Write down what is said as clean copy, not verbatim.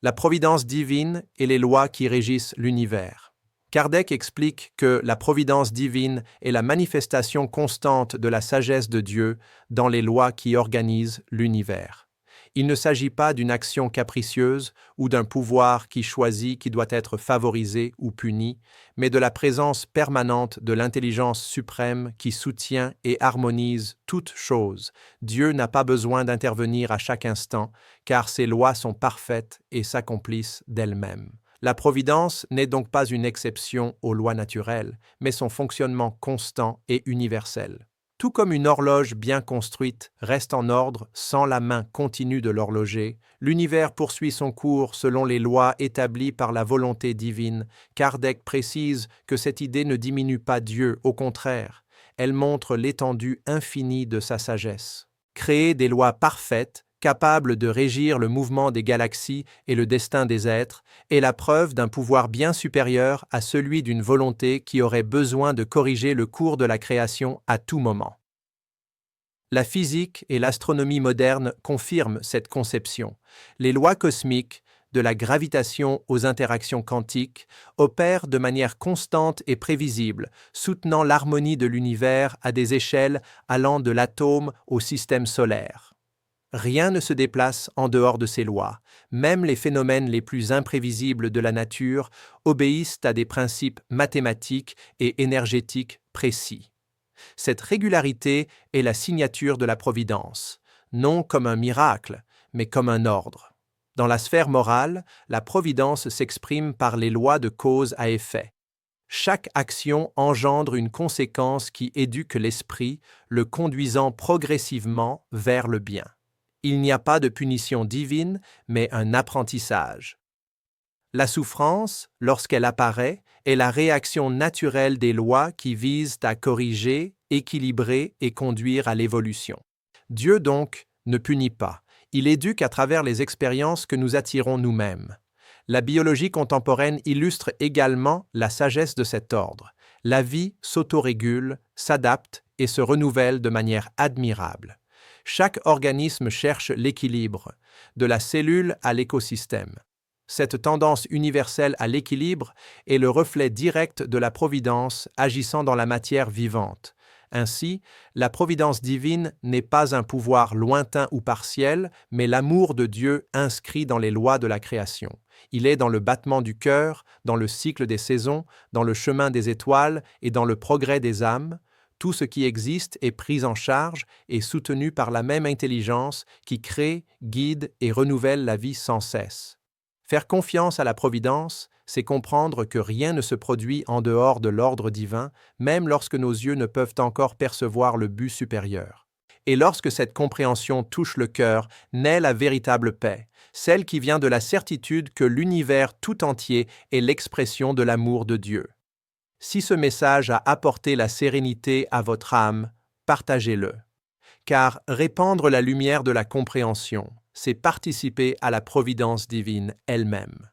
la providence divine et les lois qui régissent l'univers. Kardec explique que la providence divine est la manifestation constante de la sagesse de Dieu dans les lois qui organisent l'univers. Il ne s'agit pas d'une action capricieuse ou d'un pouvoir qui choisit qui doit être favorisé ou puni, mais de la présence permanente de l'intelligence suprême qui soutient et harmonise toutes choses. Dieu n'a pas besoin d'intervenir à chaque instant, car ses lois sont parfaites et s'accomplissent d'elles-mêmes. La providence n'est donc pas une exception aux lois naturelles, mais son fonctionnement constant et universel. Tout comme une horloge bien construite reste en ordre sans la main continue de l'horloger, l'univers poursuit son cours selon les lois établies par la volonté divine. Kardec précise que cette idée ne diminue pas Dieu, au contraire, elle montre l'étendue infinie de sa sagesse. Créer des lois parfaites, capables de régir le mouvement des galaxies et le destin des êtres, est la preuve d'un pouvoir bien supérieur à celui d'une volonté qui aurait besoin de corriger le cours de la création à tout moment. La physique et l'astronomie moderne confirment cette conception. Les lois cosmiques, de la gravitation aux interactions quantiques, opèrent de manière constante et prévisible, soutenant l'harmonie de l'univers à des échelles allant de l'atome au système solaire. Rien ne se déplace en dehors de ces lois. Même les phénomènes les plus imprévisibles de la nature obéissent à des principes mathématiques et énergétiques précis. Cette régularité est la signature de la providence, non comme un miracle, mais comme un ordre. Dans la sphère morale, la providence s'exprime par les lois de cause à effet. Chaque action engendre une conséquence qui éduque l'esprit, le conduisant progressivement vers le bien. Il n'y a pas de punition divine, mais un apprentissage. La souffrance, lorsqu'elle apparaît, est la réaction naturelle des lois qui visent à corriger, équilibrer et conduire à l'évolution. Dieu donc ne punit pas, il éduque à travers les expériences que nous attirons nous-mêmes. La biologie contemporaine illustre également la sagesse de cet ordre. La vie s'autorégule, s'adapte et se renouvelle de manière admirable. Chaque organisme cherche l'équilibre, de la cellule à l'écosystème. Cette tendance universelle à l'équilibre est le reflet direct de la providence agissant dans la matière vivante. Ainsi, la providence divine n'est pas un pouvoir lointain ou partiel, mais l'amour de Dieu inscrit dans les lois de la création. Il est dans le battement du cœur, dans le cycle des saisons, dans le chemin des étoiles et dans le progrès des âmes. Tout ce qui existe est pris en charge et soutenu par la même intelligence qui crée, guide et renouvelle la vie sans cesse. Faire confiance à la providence, c'est comprendre que rien ne se produit en dehors de l'ordre divin, même lorsque nos yeux ne peuvent encore percevoir le but supérieur. Et lorsque cette compréhension touche le cœur, naît la véritable paix, celle qui vient de la certitude que l'univers tout entier est l'expression de l'amour de Dieu. Si ce message a apporté la sérénité à votre âme, partagez-le. Car répandre la lumière de la compréhension, c'est participer à la providence divine elle-même.